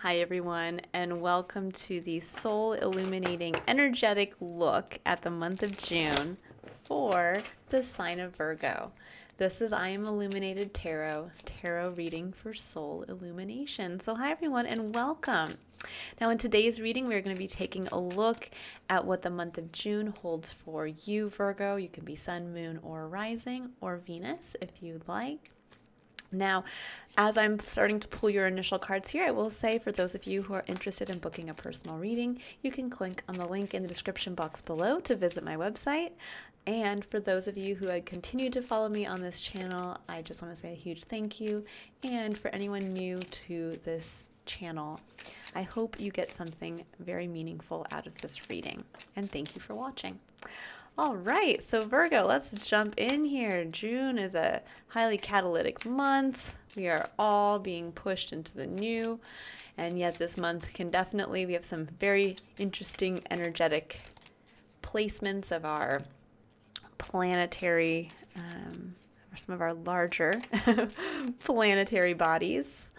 Hi, everyone, and welcome to the Soul Illuminating energetic look at the month of June for the sign of Virgo. This is I Am Illuminated tarot reading for soul illumination. So, hi, everyone, and welcome. Now, in today's reading, we're going to be taking a look at what the month of June holds for you, Virgo. You can be sun, moon, or rising, or Venus if you'd like. Now, as I'm starting to pull your initial cards here, I will say for those of you who are interested in booking a personal reading, you can click on the link in the description box below to visit my website. And for those of you who had continued to follow me on this channel, I just want to say a huge thank you. And for anyone new to this channel, I hope you get something very meaningful out of this reading. And thank you for watching. All right, so Virgo, let's jump in here. June is a highly catalytic month. We are all being pushed into the new, and yet this month we have some very interesting energetic placements of our planetary, or some of our larger planetary bodies.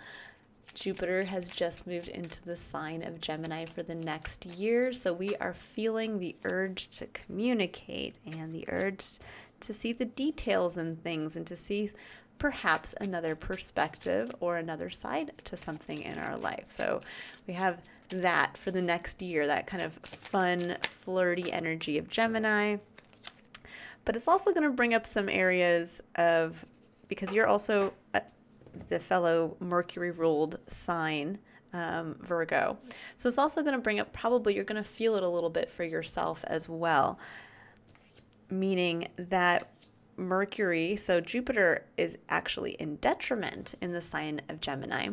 Jupiter has just moved into the sign of Gemini for the next year, so we are feeling the urge to communicate and the urge to see the details in things and to see perhaps another perspective or another side to something in our life. So we have that for the next year, that kind of fun, flirty energy of Gemini. But it's also going to bring up some areas of, because you're also the fellow Mercury-ruled sign, Virgo. So it's also going to bring up, probably you're going to feel it a little bit for yourself as well, meaning that Mercury, so Jupiter is actually in detriment in the sign of Gemini.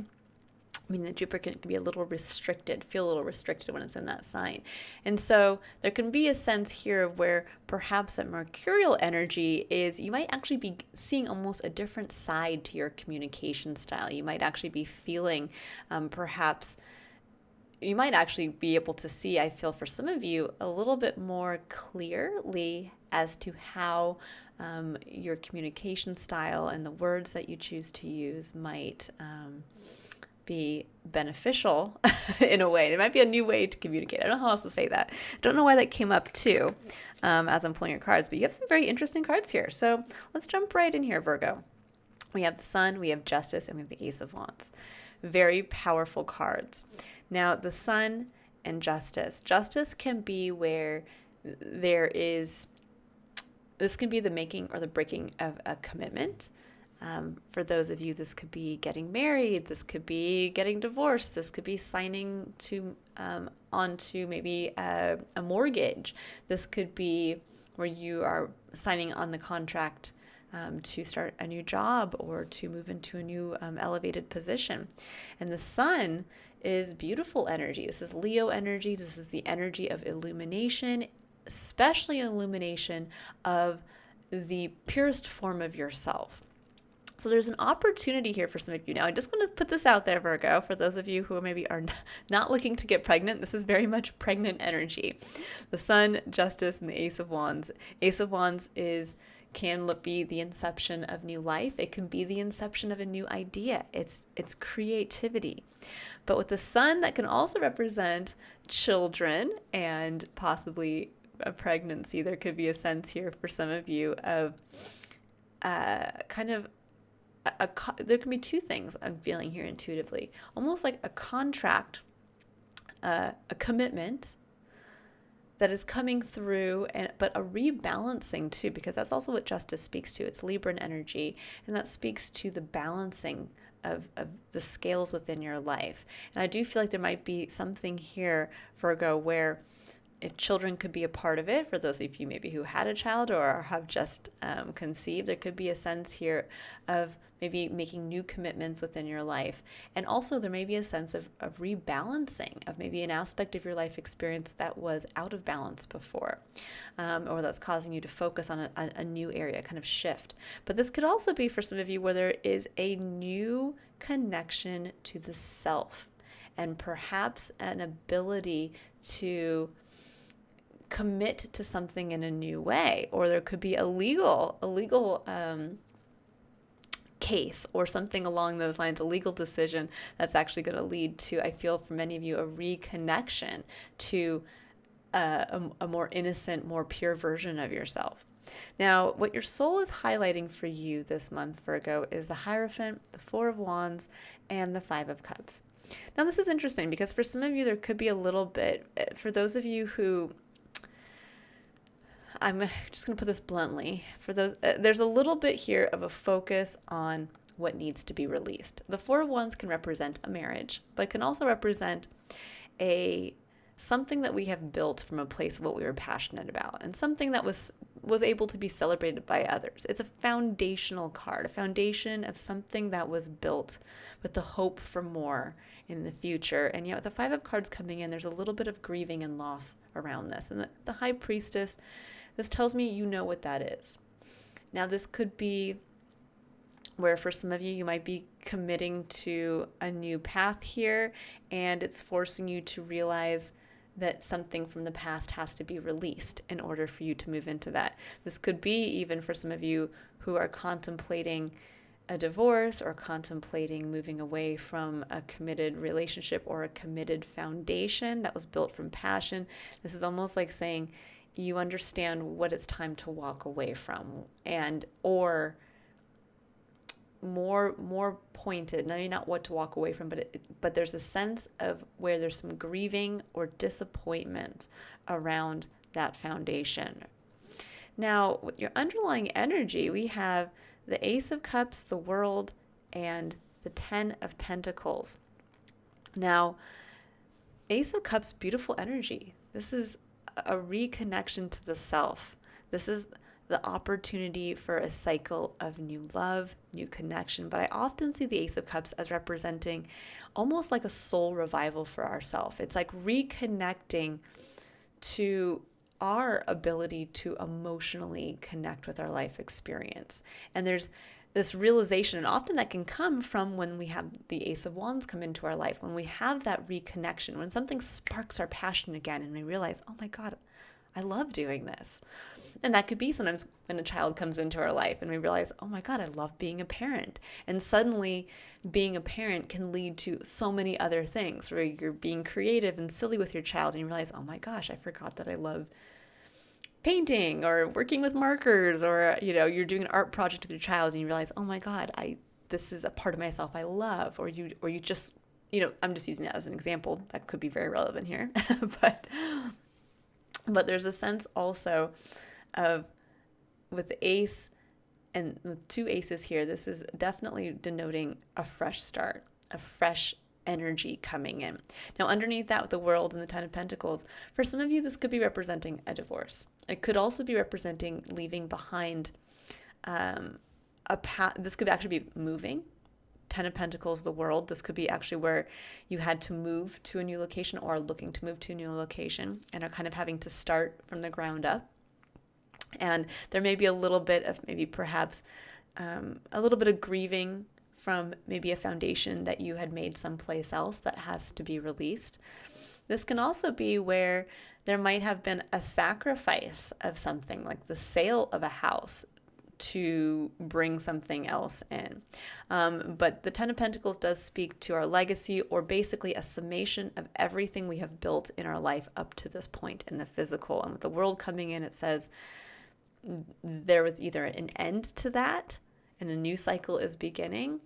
I mean, that Jupiter can be a little restricted, feel a little restricted when it's in that sign. And so there can be a sense here of where perhaps that mercurial energy is, you might actually be seeing almost a different side to your communication style. You might actually be feeling perhaps, you might actually be able to see, I feel for some of you, a little bit more clearly as to how your communication style and the words that you choose to use might be beneficial in a way. There might be a new way to communicate. I don't know how else to say that. Don't know why that came up too as I'm pulling your cards, but you have some very interesting cards here. So let's jump right in here, Virgo. We have the Sun, we have Justice, and we have the Ace of Wands. Very powerful cards. Now, the Sun and Justice. Justice can be where this can be the making or the breaking of a commitment. For those of you, this could be getting married, this could be getting divorced, this could be signing to onto maybe a mortgage. This could be where you are signing on the contract to start a new job or to move into a new elevated position. And the Sun is beautiful energy. This is Leo energy. This is the energy of illumination, especially illumination of the purest form of yourself. So there's an opportunity here for some of you. Now, I just want to put this out there, Virgo, for those of you who maybe are not looking to get pregnant. This is very much pregnant energy. The Sun, Justice, and the Ace of Wands. Ace of Wands can be the inception of new life. It can be the inception of a new idea. It's creativity. But with the Sun, that can also represent children and possibly a pregnancy. There could be a sense here for some of you of there can be two things I'm feeling here intuitively. Almost like a contract, a commitment that is coming through, but a rebalancing too, because that's also what Justice speaks to. It's Libran energy, and that speaks to the balancing of the scales within your life. And I do feel like there might be something here, Virgo, where if children could be a part of it, for those of you maybe who had a child or have just conceived, there could be a sense here of maybe making new commitments within your life. And also there may be a sense of rebalancing of maybe an aspect of your life experience that was out of balance before, or that's causing you to focus on a new area, kind of shift. But this could also be for some of you where there is a new connection to the self and perhaps an ability to commit to something in a new way, or there could be a legal case or something along those lines, a legal decision that's actually going to lead to, I feel for many of you, a reconnection to a more innocent, more pure version of yourself. Now, what your soul is highlighting for you this month, Virgo, is the Hierophant, the Four of Wands, and the Five of Cups. Now, this is interesting because for some of you, there could be a little bit, for those of you who, I'm just going to put this bluntly, for those, there's a little bit here of a focus on what needs to be released. The Four of Wands can represent a marriage, but can also represent something that we have built from a place of what we were passionate about, and something that was able to be celebrated by others. It's a foundational card, a foundation of something that was built with the hope for more in the future. And yet with the Five of Cards coming in, there's a little bit of grieving and loss around this. And the High Priestess, this tells me you know what that is. Now, this could be where for some of you, you might be committing to a new path here, and it's forcing you to realize that something from the past has to be released in order for you to move into that. This could be even for some of you who are contemplating a divorce or contemplating moving away from a committed relationship or a committed foundation that was built from passion. This is almost like saying you understand what it's time to walk away from, and or more pointed, maybe not what to walk away from, but there's a sense of where there's some grieving or disappointment around that foundation. Now, with your underlying energy, we have the Ace of Cups, the World, and the Ten of Pentacles. Now, Ace of Cups, beautiful energy. This is a reconnection to the self. This is the opportunity for a cycle of new love, new connection. But I often see the Ace of Cups as representing almost like a soul revival for ourselves. It's like reconnecting to our ability to emotionally connect with our life experience. And there's this realization, and often that can come from when we have the Ace of Wands come into our life, when we have that reconnection, when something sparks our passion again and we realize, oh my God, I love doing this. And that could be sometimes when a child comes into our life and we realize, oh my God, I love being a parent. And suddenly being a parent can lead to so many other things where you're being creative and silly with your child and you realize, oh my gosh, I forgot that I love painting or working with markers, or you're doing an art project with your child and you realize, oh my God, this is a part of myself I love, or you just, I'm just using that as an example. That could be very relevant here. But there's a sense also of, with the ace and with two aces here, this is definitely denoting a fresh start, a fresh energy coming in. Now, underneath that, with the World and the Ten of Pentacles, for some of you, this could be representing a divorce. It could also be representing leaving behind a path. This could actually be moving. Ten of Pentacles, the World. This could be actually where you had to move to a new location or are looking to move to a new location and are kind of having to start from the ground up. And there may be a little bit of maybe perhaps a little bit of grieving from maybe a foundation that you had made someplace else that has to be released. This can also be where there might have been a sacrifice of something, like the sale of a house to bring something else in. But the Ten of Pentacles does speak to our legacy, or basically a summation of everything we have built in our life up to this point in the physical. And with the World coming in, it says there was either an end to that and a new cycle is beginning,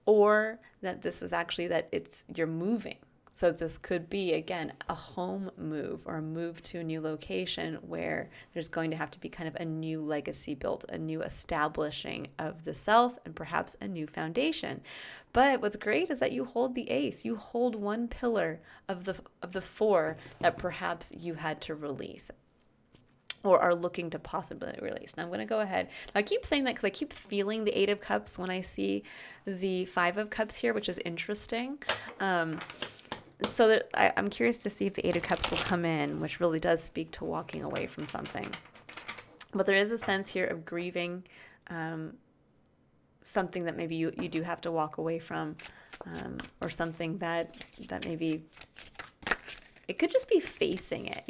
or that this is actually that you're moving. So this could be, again, a home move or a move to a new location where there's going to have to be kind of a new legacy built, a new establishing of the self, and perhaps a new foundation. But what's great is that you hold the ace. You hold one pillar of the four that perhaps you had to release or are looking to possibly release. Now I'm going to go ahead. Now I keep saying that because I keep feeling the Eight of Cups when I see the Five of Cups here, which is interesting. So that I'm curious to see if the Eight of Cups will come in, which really does speak to walking away from something. But there is a sense here of grieving something that maybe you do have to walk away from, or something that maybe It could just be facing it.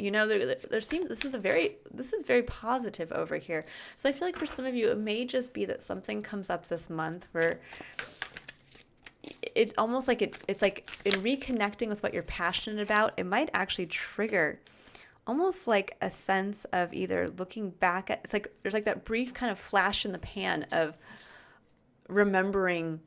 There seems this is very positive over here. So I feel like for some of you, it may just be that something comes up this month where it's almost like it's like in reconnecting with what you're passionate about, it might actually trigger almost like a sense of either looking back at, it's like there's like that brief kind of flash in the pan of remembering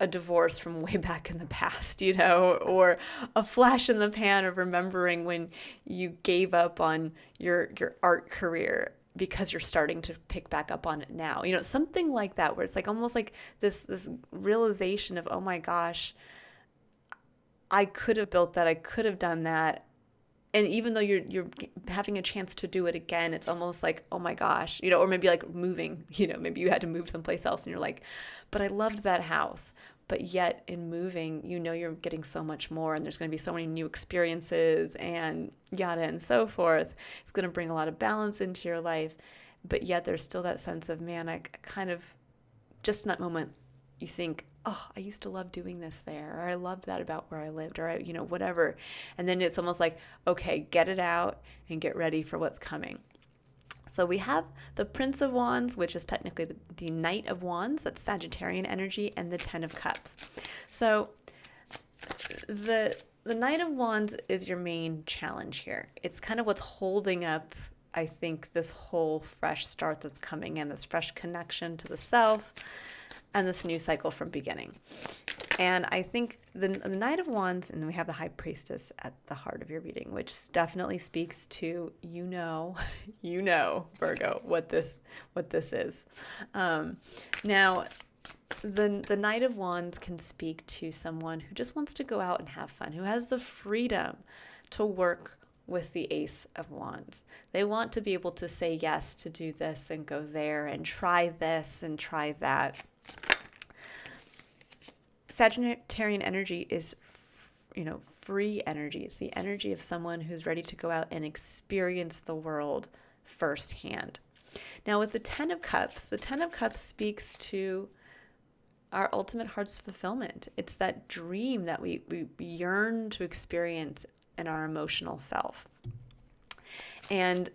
a divorce from way back in the past, or a flash in the pan of remembering when you gave up on your art career because you're starting to pick back up on it now. Something like that, where it's like almost like this realization of, oh my gosh, I could have built that, I could have done that. And even though you're having a chance to do it again, it's almost like, oh my gosh, or maybe like moving, maybe you had to move someplace else and you're like, but I loved that house. But yet in moving, you're getting so much more, and there's going to be so many new experiences and yada and so forth. It's going to bring a lot of balance into your life. But yet there's still that sense of, man, I kind of, just in that moment, you think, oh, I used to love doing this there, or I loved that about where I lived, or whatever. And then it's almost like, okay, get it out and get ready for what's coming. So we have the Prince of Wands, which is technically the Knight of Wands, that's Sagittarian energy, and the Ten of Cups. So the Knight of Wands is your main challenge here. It's kind of what's holding up, I think, this whole fresh start that's coming in, this fresh connection to the self, and this new cycle from beginning. And I think the Knight of Wands, and then we have the High Priestess at the heart of your reading, which definitely speaks to, Virgo, what this is. Now, the Knight of Wands can speak to someone who just wants to go out and have fun, who has the freedom to work with the Ace of Wands. They want to be able to say yes to do this and go there and try this and try that. Sagittarian energy is, free energy. It's the energy of someone who's ready to go out and experience the world firsthand. Now, with the Ten of Cups speaks to our ultimate heart's fulfillment. It's that dream that we yearn to experience in our emotional self. And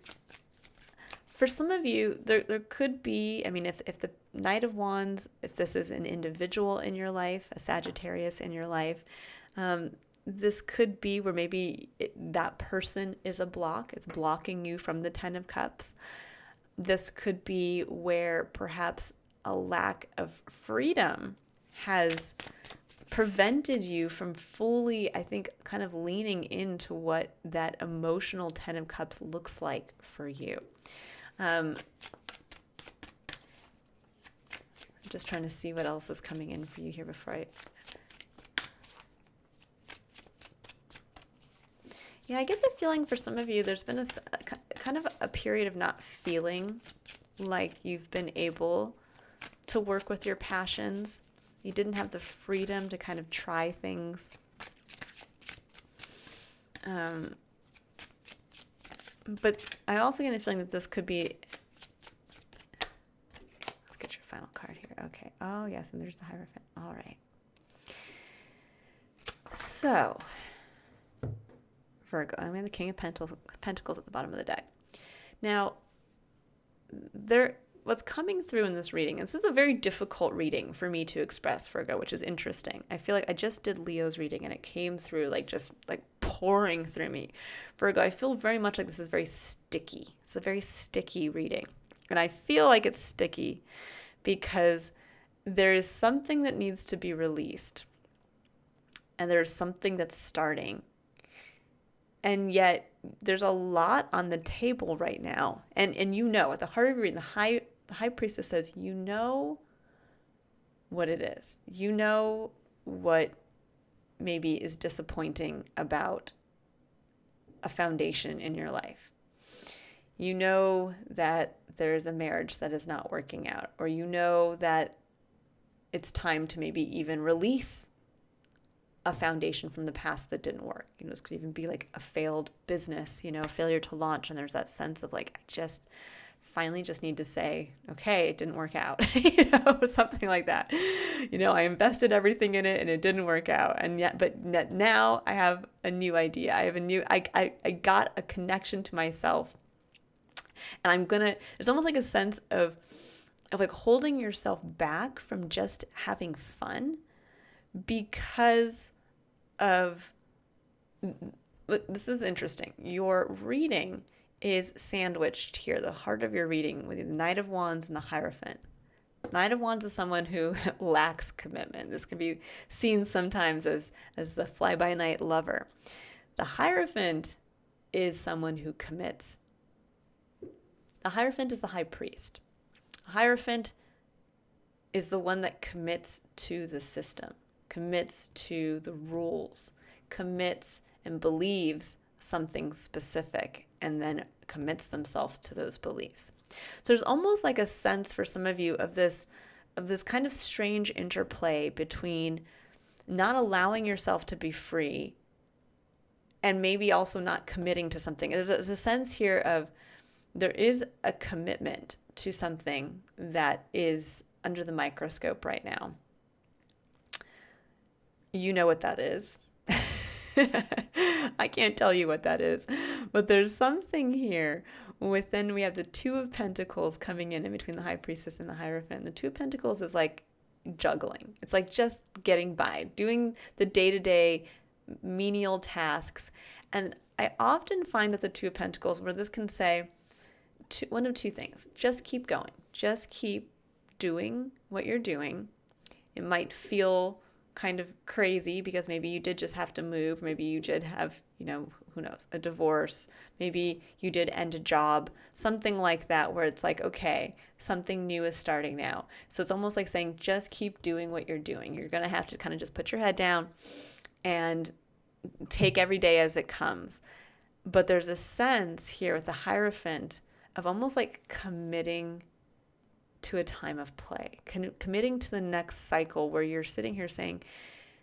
for some of you, there could be, if the Knight of Wands, if this is an individual in your life, a Sagittarius in your life, this could be where maybe that person is a block. It's blocking you from the Ten of Cups. This could be where perhaps a lack of freedom has prevented you from fully, I think, kind of leaning into what that emotional Ten of Cups looks like for you. I'm just trying to see what else is coming in for you here before I get the feeling for some of you there's been a kind of a period of not feeling like you've been able to work with your passions. You didn't have the freedom to kind of try things. But I also get the feeling that this could be... Let's get your final card here. Okay. Oh, yes, and there's the Hierophant. All right. So, Virgo. I'm in the King of Pentacles at the bottom of the deck. Now, what's coming through in this reading, and this is a very difficult reading for me to express, Virgo, which is interesting. I feel like I just did Leo's reading and it came through just pouring through me. Virgo, I feel very much like this is very sticky. It's a very sticky reading. And I feel like it's sticky because there is something that needs to be released. And there's something that's starting. And yet there's a lot on the table right now. And at the heart of your reading, the High Priestess says, you know what it is. You know what maybe is disappointing about a foundation in your life. You know that there's a marriage that is not working out, or you know that it's time to maybe even release a foundation from the past that didn't work. This could even be like a failed business, failure to launch. And there's that sense of I just finally just need to say, okay, it didn't work out, something like that. I invested everything in it and it didn't work out. But now I have a new idea. I got a connection to myself, and there's almost like a sense of like holding yourself back from just having fun because of, this is interesting. Your reading is sandwiched here, the heart of your reading, with the Knight of Wands and the Hierophant. Knight of Wands is someone who lacks commitment. This can be seen sometimes as the fly-by-night lover. The Hierophant is someone who commits. The Hierophant is the high priest. The Hierophant is the one that commits to the system, commits to the rules, commits and believes something specific, and then commits themselves to those beliefs. So there's almost like a sense for some of you of this kind of strange interplay between not allowing yourself to be free and maybe also not committing to something. There's a sense here of there is a commitment to something that is under the microscope right now. You know what that is. I can't tell you what that is, but there's something here within. We have the Two of Pentacles coming in between the High Priestess and the Hierophant. The Two of Pentacles is like juggling. It's like just getting by, doing the day-to-day menial tasks. And I often find with the Two of Pentacles where this can say one of two things. Just keep going. Just keep doing what you're doing. It might feel kind of crazy because maybe you did just have to move. Maybe you did have, who knows, a divorce. Maybe you did end a job, something like that, where it's like, okay, something new is starting now. So it's almost like saying, just keep doing what you're doing. You're going to have to kind of just put your head down and take every day as it comes. But there's a sense here with the Hierophant of almost like committing to a time of play, committing to the next cycle, where you're sitting here saying,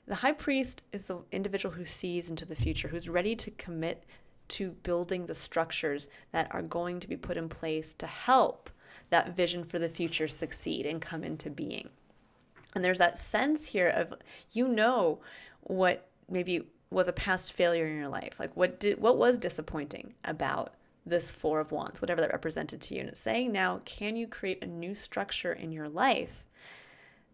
the high priest is the individual who sees into the future, who's ready to commit to building the structures that are going to be put in place to help that vision for the future succeed and come into being. And there's that sense here of, what maybe was a past failure in your life, like what was disappointing about this Four of Wands, whatever that represented to you. And it's saying now, can you create a new structure in your life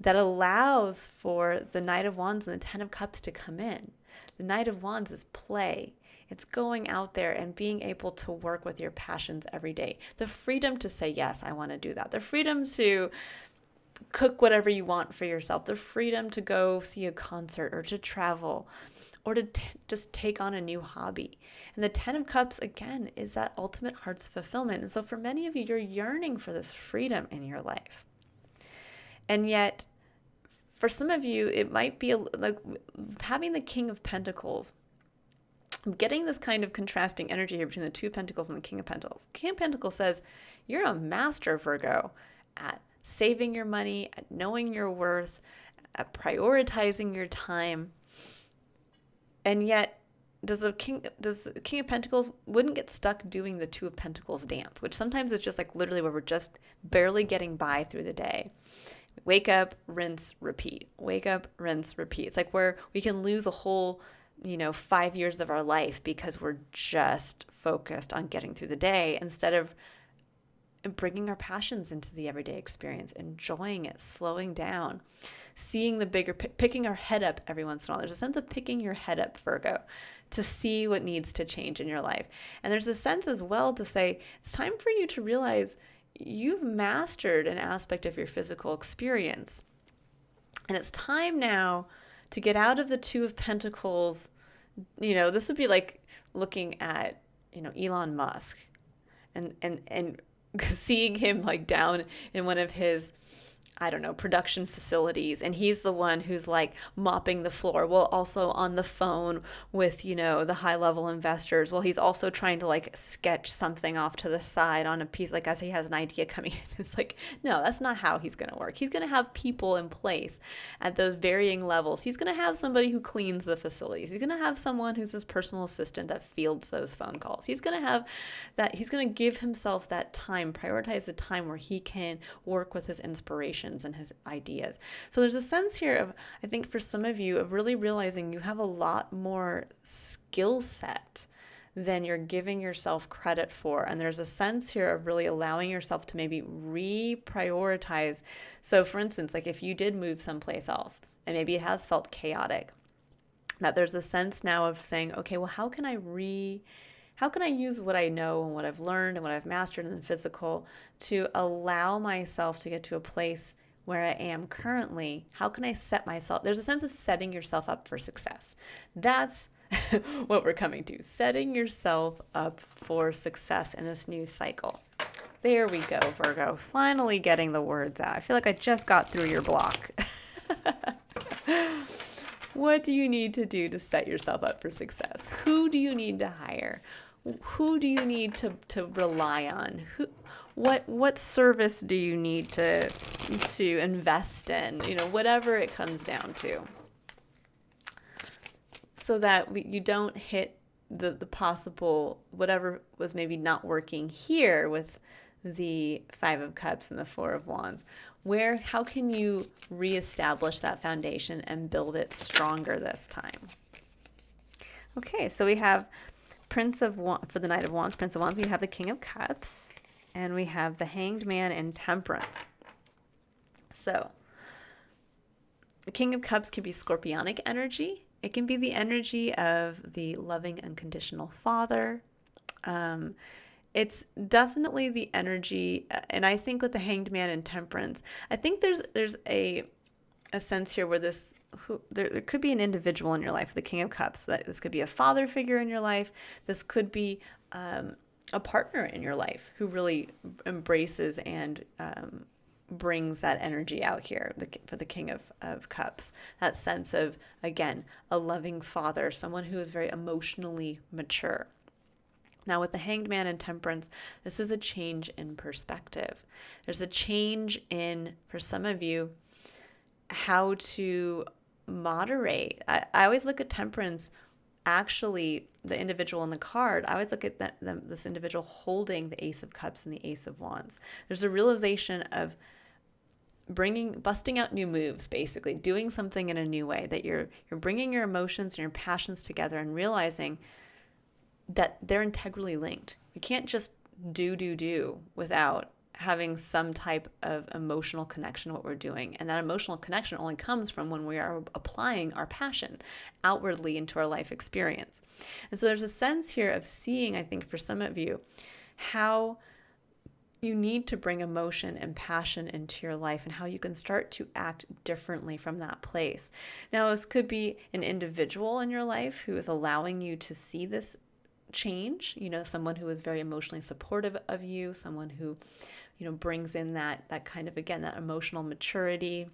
that allows for the Knight of Wands and the Ten of Cups to come in? The Knight of Wands is play. It's going out there and being able to work with your passions every day. The freedom to say, yes, I want to do that. The freedom to cook whatever you want for yourself. The freedom to go see a concert or to travel or to just take on a new hobby. And the Ten of Cups, again, is that ultimate heart's fulfillment. And so for many of you, you're yearning for this freedom in your life. And yet, for some of you, it might be like having the King of Pentacles. I'm getting this kind of contrasting energy here between the Two of Pentacles and the King of Pentacles. King of Pentacles says, you're a master, Virgo, at saving your money, at knowing your worth, at prioritizing your time. And yet, does the King of Pentacles wouldn't get stuck doing the Two of Pentacles dance, which sometimes is just like literally where we're just barely getting by through the day. Wake up, rinse, repeat. Wake up, rinse, repeat. It's like where we can lose a whole, 5 years of our life because we're just focused on getting through the day instead of bringing our passions into the everyday experience, enjoying it, slowing down, seeing the bigger, picking our head up every once in a while. There's a sense of picking your head up, Virgo, to see what needs to change in your life. And there's a sense as well to say, it's time for you to realize you've mastered an aspect of your physical experience. And it's time now to get out of the Two of Pentacles. This would be like looking at, Elon Musk and seeing him like down in one of his I don't know, production facilities, and he's the one who's like mopping the floor, while also on the phone with, the high level investors. Well, he's also trying to like sketch something off to the side on a piece, like as he has an idea coming in. It's like, no, that's not how he's going to work. He's going to have people in place at those varying levels. He's going to have somebody who cleans the facilities. He's going to have someone who's his personal assistant that fields those phone calls. He's going to have that, he's going to give himself that time, prioritize the time where he can work with his inspiration and his ideas. So there's a sense here of, I think for some of you, of really realizing you have a lot more skill set than you're giving yourself credit for. And there's a sense here of really allowing yourself to maybe reprioritize. So for instance, like if you did move someplace else and maybe it has felt chaotic, that there's a sense now of saying, okay, well, how can I use what I know and what I've learned and what I've mastered in the physical to allow myself to get to a place where I am currently? How can I set myself? There's a sense of setting yourself up for success. That's what we're coming to. Setting yourself up for success in this new cycle. There we go, Virgo. Finally getting the words out. I feel like I just got through your block. What do you need to do to set yourself up for success? Who do you need to hire? Who do you need to rely on? What service do you need to invest in? Whatever it comes down to, so that you don't hit the possible whatever was maybe not working here with the Five of Cups and the Four of Wands. How can you reestablish that foundation and build it stronger this time? Okay, so we have Prince of Wands for the Knight of Wands, Prince of Wands. We have the King of Cups, and we have the Hanged Man and Temperance. So the King of Cups can be scorpionic energy. It can be the energy of the loving, unconditional father. It's definitely the energy, and I think with the Hanged Man and Temperance, I think there's a sense here where there could be an individual in your life, the King of Cups. That this could be a father figure in your life. This could be a partner in your life who really embraces and brings that energy out here for the King of Cups. That sense of, again, a loving father, someone who is very emotionally mature. Now, with the Hanged Man and Temperance, this is a change in perspective. There's a change in, for some of you, how to moderate. I always look at Temperance, actually, the individual in the card. I always look at this individual holding the Ace of Cups and the Ace of Wands. There's a realization of busting out new moves, basically doing something in a new way, that you're bringing your emotions and your passions together and realizing that they're integrally linked. You can't just do without having some type of emotional connection to what we're doing. And that emotional connection only comes from when we are applying our passion outwardly into our life experience. And so there's a sense here of seeing, I think, for some of you, how you need to bring emotion and passion into your life and how you can start to act differently from that place. Now, this could be an individual in your life who is allowing you to see this change, someone who is very emotionally supportive of you, someone who, brings in that kind of, again, that emotional maturity.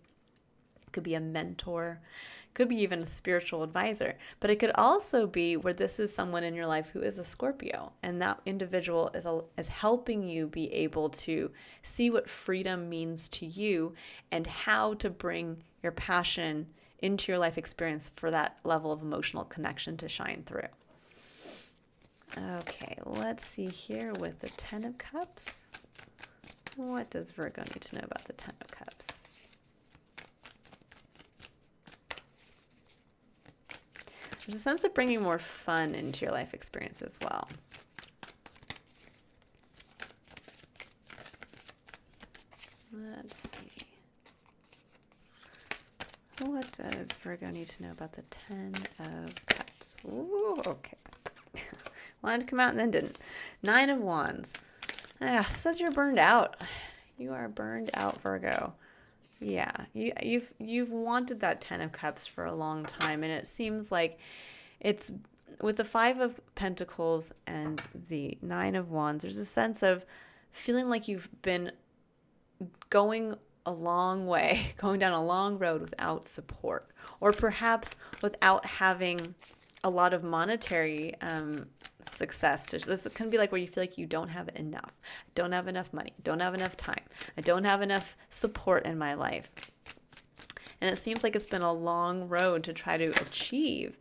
It could be a mentor, could be even a spiritual advisor, but it could also be where this is someone in your life who is a Scorpio, and that individual is helping you be able to see what freedom means to you and how to bring your passion into your life experience for that level of emotional connection to shine through. Okay, let's see here with the Ten of Cups. What does Virgo need to know about the Ten of Cups? There's a sense of bringing more fun into your life experience as well. Let's see. What does Virgo need to know about the Ten of Cups? Ooh, okay. Wanted to come out and then didn't. Nine of Wands. It says you're burned out. You are burned out, Virgo. Yeah, you've wanted that Ten of Cups for a long time, and it seems like it's with the Five of Pentacles and the Nine of Wands. There's a sense of feeling like you've been going a long way, going down a long road without support, or perhaps without having a lot of monetary success. This can be like where you feel like you don't have enough. I don't have enough money. Don't have enough time. I don't have enough support in my life. And it seems like it's been a long road to try to achieve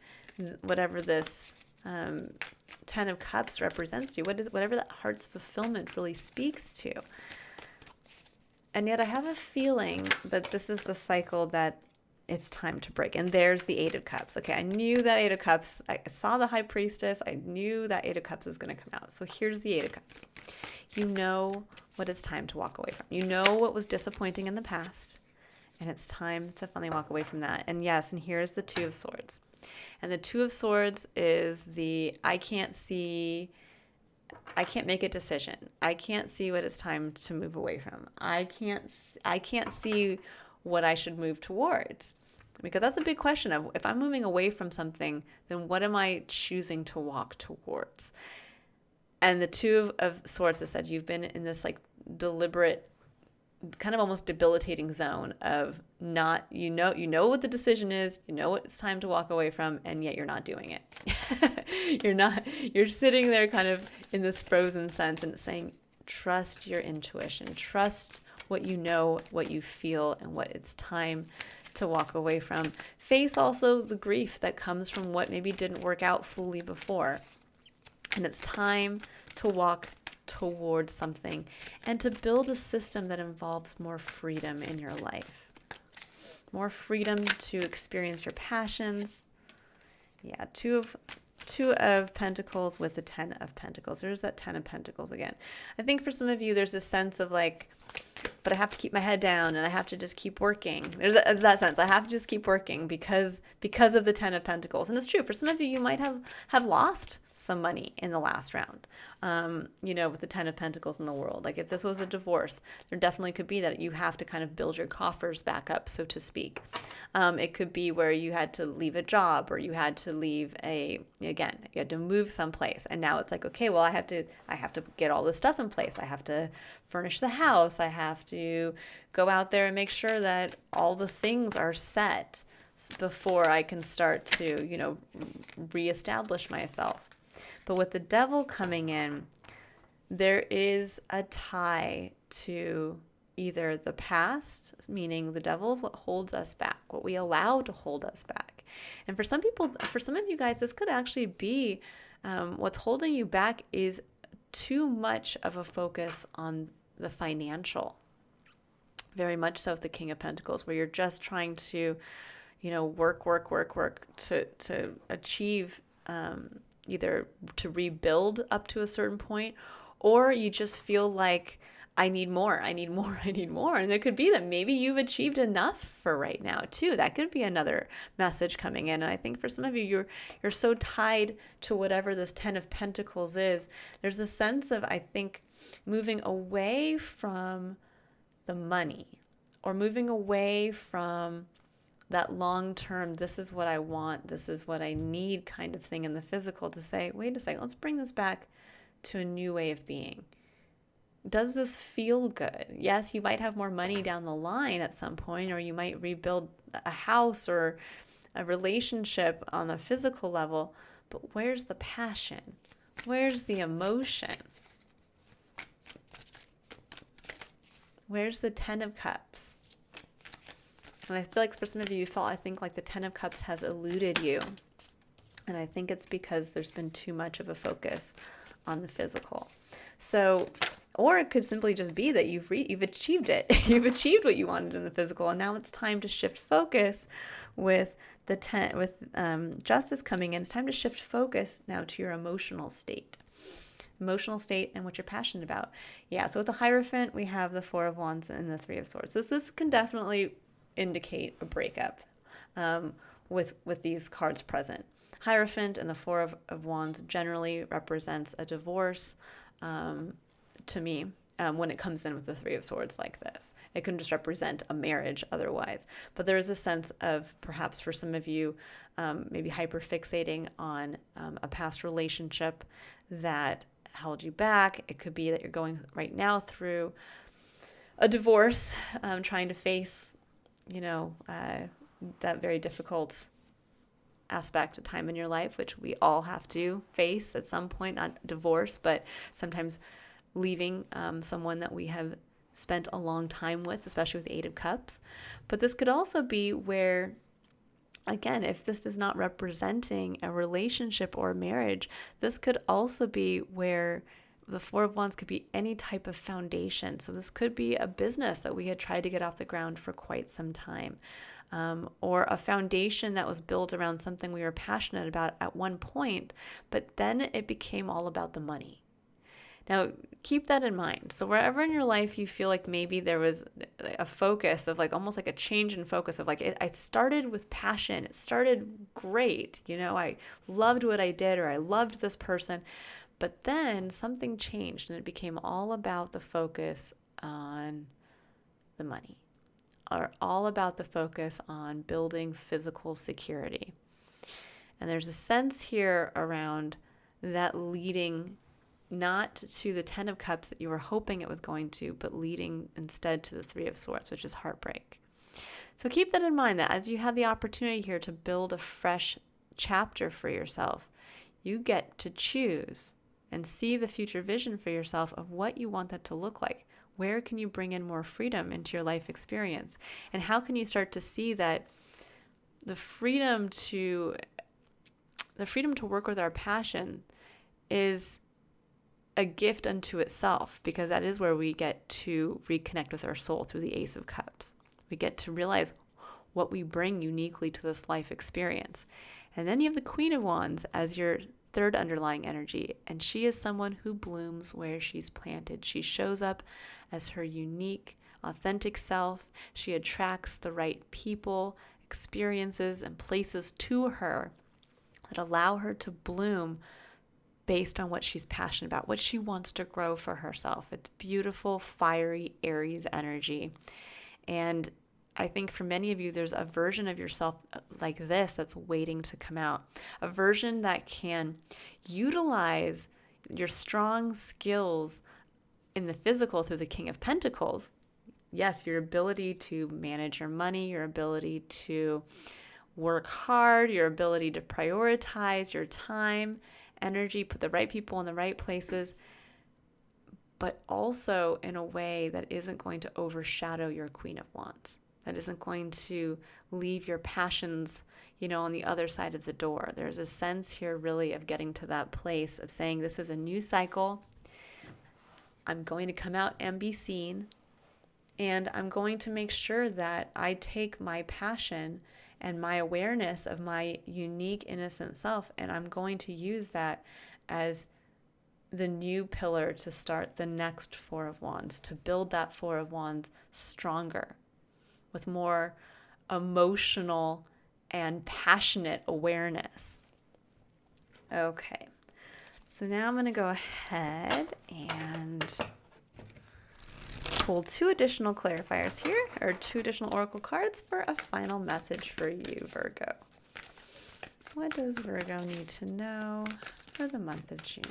whatever this Ten of Cups represents to you, whatever that heart's fulfillment really speaks to. And yet I have a feeling that this is the cycle that it's time to break. And there's the Eight of Cups. Okay, I knew that Eight of Cups. I saw the High Priestess. I knew that Eight of Cups was going to come out. So here's the Eight of Cups. You know what it's time to walk away from. You know what was disappointing in the past. And it's time to finally walk away from that. And yes, and here's the Two of Swords. And the Two of Swords is I can't make a decision. I can't see what it's time to move away from. I can't see what I should move towards. Because that's a big question of, if I'm moving away from something, then what am I choosing to walk towards? And the Two of Swords has said you've been in this like deliberate, kind of almost debilitating zone of not, you know what the decision is, you know what it's time to walk away from, and yet you're not doing it. You're sitting there kind of in this frozen sense, and it's saying, trust your intuition, trust what you know, what you feel, and what it's time to walk away from. Face also the grief that comes from what maybe didn't work out fully before. And it's time to walk towards something and to build a system that involves more freedom in your life. More freedom to experience your passions. Yeah, Two of Pentacles with the Ten of Pentacles. There's that Ten of Pentacles again. I think for some of you, there's a sense of like, but I have to keep my head down and I have to just keep working. There's that sense. I have to just keep working because of the Ten of Pentacles. And it's true. For some of you, you might have lost some money in the last round, with the Ten of Pentacles in the world. Like if this was a divorce, there definitely could be that you have to kind of build your coffers back up, so to speak. It could be where you had to leave a job, or you had to leave you had to move someplace. And now it's like, okay, well, I have to get all this stuff in place. I have to furnish the house. I have to go out there and make sure that all the things are set before I can start to, reestablish myself. But with the Devil coming in, there is a tie to either the past, meaning the Devil is what holds us back, what we allow to hold us back. And for some of you guys, this could actually be what's holding you back is too much of a focus on the financial. Very much so with the King of Pentacles, where you're just trying to, work to achieve either to rebuild up to a certain point, or you just feel like I need more. And it could be that maybe you've achieved enough for right now too. That could be another message coming in. And I think for some of you, you're so tied to whatever this Ten of Pentacles is. There's a sense of, I think, moving away from the money, or moving away from that long-term, this is what I want, this is what I need kind of thing in the physical, to say, wait a second, let's bring this back to a new way of being. Does this feel good? Yes, you might have more money down the line at some point, or you might rebuild a house or a relationship on a physical level, but where's the passion? Where's the emotion? Where's the Ten of Cups? And I feel like for some of you, I think like the Ten of Cups has eluded you. And I think it's because there's been too much of a focus on the physical. So, or it could simply just be that you've achieved it. You've achieved what you wanted in the physical, and now it's time to shift focus with Justice coming in. It's time to shift focus now to your emotional state and what you're passionate about. Yeah, so with the Hierophant, we have the Four of Wands and the Three of Swords. So this can definitely indicate a breakup with these cards present. Hierophant and the Four of Wands generally represents a divorce to me when it comes in with the Three of Swords like this. It can just represent a marriage otherwise. But there is a sense of, perhaps for some of you, maybe hyperfixating on a past relationship that held you back. It could be that you're going right now through a divorce, trying to face, that very difficult aspect of time in your life, which we all have to face at some point, not divorce, but sometimes leaving someone that we have spent a long time with, especially with the Eight of Cups. But this could also be where, again, if this is not representing a relationship or a marriage, this could also be where the Four of Wands could be any type of foundation. So this could be a business that we had tried to get off the ground for quite some time, or a foundation that was built around something we were passionate about at one point, but then it became all about the money. Now, keep that in mind. So wherever in your life you feel like maybe there was a focus of like almost like a change in focus of like, I started with passion. It started great. I loved what I did, or I loved this person. But then something changed and it became all about the focus on the money, or all about the focus on building physical security. And there's a sense here around that leading not to the Ten of Cups that you were hoping it was going to, but leading instead to the Three of Swords, which is heartbreak. So keep that in mind, that as you have the opportunity here to build a fresh chapter for yourself, you get to choose and see the future vision for yourself of what you want that to look like. Where can you bring in more freedom into your life experience? And how can you start to see that the freedom to work with our passion is a gift unto itself, because that is where we get to reconnect with our soul through the Ace of Cups. We get to realize what we bring uniquely to this life experience. And then you have the Queen of Wands as your third underlying energy, and she is someone who blooms where she's planted. She shows up as her unique, authentic self. She attracts the right people, experiences, and places to her that allow her to bloom based on what she's passionate about, what she wants to grow for herself. It's beautiful, fiery, Aries energy. And I think for many of you, there's a version of yourself like this that's waiting to come out. A version that can utilize your strong skills in the physical through the King of Pentacles. Yes, your ability to manage your money, your ability to work hard, your ability to prioritize your time, energy, put the right people in the right places, but also in a way that isn't going to overshadow your Queen of Wands, that isn't going to leave your passions, on the other side of the door. There's a sense here really of getting to that place of saying, this is a new cycle. I'm going to come out and be seen, and I'm going to make sure that I take my passion and my awareness of my unique, innocent self, and I'm going to use that as the new pillar to start the next Four of Wands, to build that Four of Wands stronger, with more emotional and passionate awareness. Okay, so now I'm going to go ahead and pull two additional clarifiers here, or two additional oracle cards for a final message for you, Virgo. What does Virgo need to know for the month of June?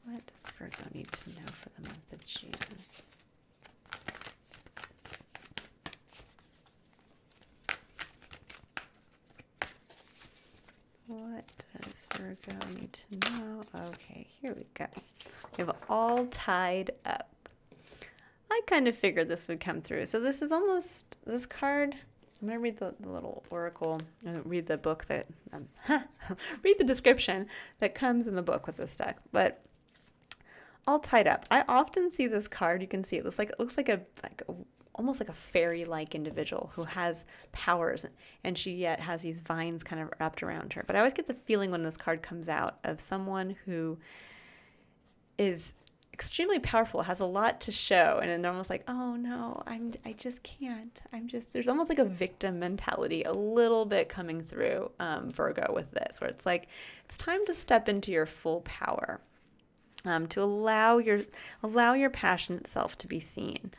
What does Virgo need to know for the month of June? What does Virgo need to know? Okay, here we go. We have all tied up. I kind of figured this would come through. So this is almost, this card, I'm going to read the little oracle, read the book that, read the description that comes in the book with this deck. But all tied up. I often see this card, you can see it looks like a almost like a fairy-like individual who has powers, and she yet has these vines kind of wrapped around her. But I always get the feeling when this card comes out of someone who is extremely powerful, has a lot to show, and then almost like, oh no, I just can't. There's almost like a victim mentality a little bit coming through Virgo with this, where it's like, it's time to step into your full power, to allow your passionate self to be seen.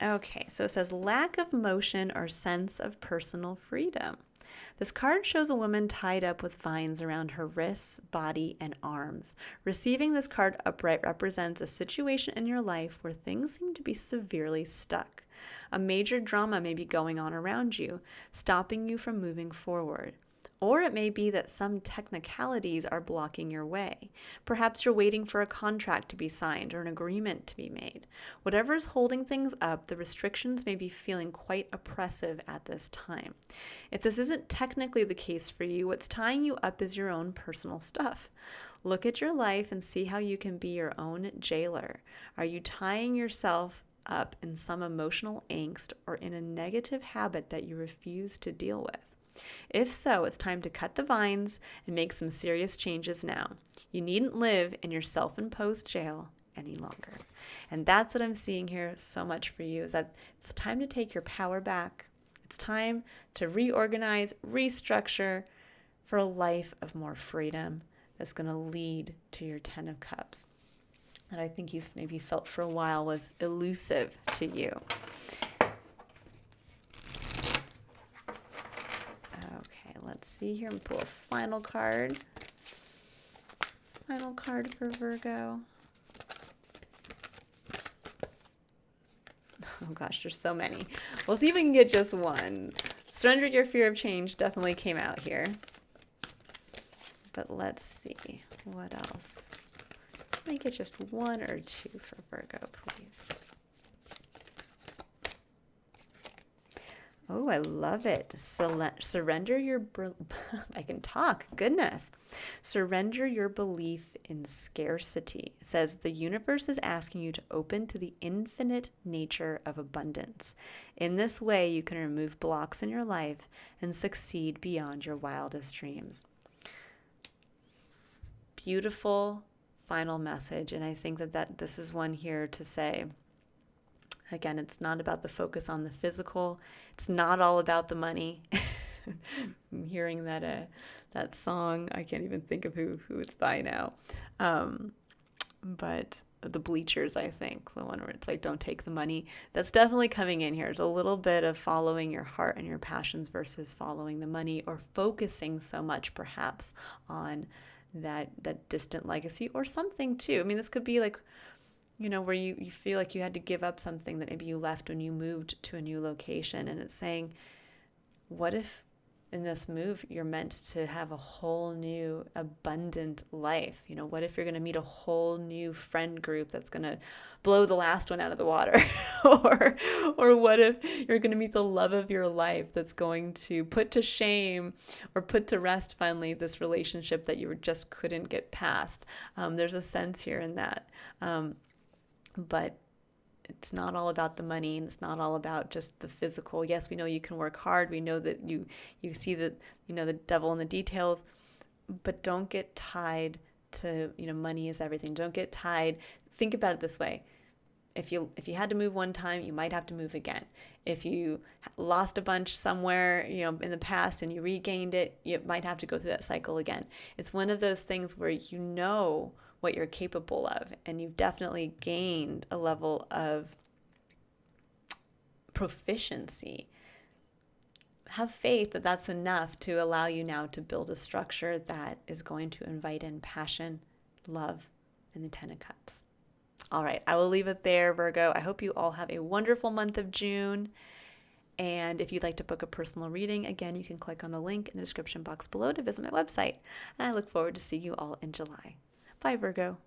Okay, so it says lack of motion or sense of personal freedom. This card shows a woman tied up with vines around her wrists, body, and arms. Receiving this card upright represents a situation in your life where things seem to be severely stuck. A major drama may be going on around you, stopping you from moving forward. Or it may be that some technicalities are blocking your way. Perhaps you're waiting for a contract to be signed or an agreement to be made. Whatever is holding things up, the restrictions may be feeling quite oppressive at this time. If this isn't technically the case for you, what's tying you up is your own personal stuff. Look at your life and see how you can be your own jailer. Are you tying yourself up in some emotional angst or in a negative habit that you refuse to deal with? If so, it's time to cut the vines and make some serious changes now. You needn't live in your self-imposed jail any longer. And that's what I'm seeing here so much for you, is that it's time to take your power back. It's time to reorganize, restructure for a life of more freedom that's going to lead to your 10 of Cups that I think you've maybe felt for a while was elusive to you. Let's see here and pull a final card. Final card for Virgo. Oh gosh, there's so many. We'll see if we can get just one. Surrender your fear of change definitely came out here. But let's see. What else? Let me get just one or two for Virgo, please. Oh, I love it. Surrender your, I can talk, goodness. Surrender your belief in scarcity. It says the universe is asking you to open to the infinite nature of abundance. In this way, you can remove blocks in your life and succeed beyond your wildest dreams. Beautiful final message. And I think that this is one here to say, again, it's not about the focus on the physical. It's not all about the money. I'm hearing that song. I can't even think of who it's by now. But the Bleachers, I think, the one where it's like, don't take the money. That's definitely coming in here. It's a little bit of following your heart and your passions versus following the money, or focusing so much perhaps on that distant legacy or something too. I mean, this could be like, where you feel like you had to give up something that maybe you left when you moved to a new location. And it's saying, what if in this move you're meant to have a whole new abundant life? What if you're going to meet a whole new friend group that's going to blow the last one out of the water? or what if you're going to meet the love of your life that's going to put to shame or put to rest finally this relationship that you just couldn't get past? There's a sense here in that. But it's not all about the money, and it's not all about just the physical. Yes, we know you can work hard. We know that you see that, the devil in the details, but don't get tied to, money is everything. Don't get tied. Think about it this way. If you had to move one time, you might have to move again. If you lost a bunch somewhere, in the past and you regained it, you might have to go through that cycle again. It's one of those things where what you're capable of, and you've definitely gained a level of proficiency. Have faith that that's enough to allow you now to build a structure that is going to invite in passion, love, and the 10 of Cups. All right, I will leave it there, Virgo. I hope you all have a wonderful month of June. And if you'd like to book a personal reading, again, you can click on the link in the description box below to visit my website. And I look forward to seeing you all in July. Bye, Virgo.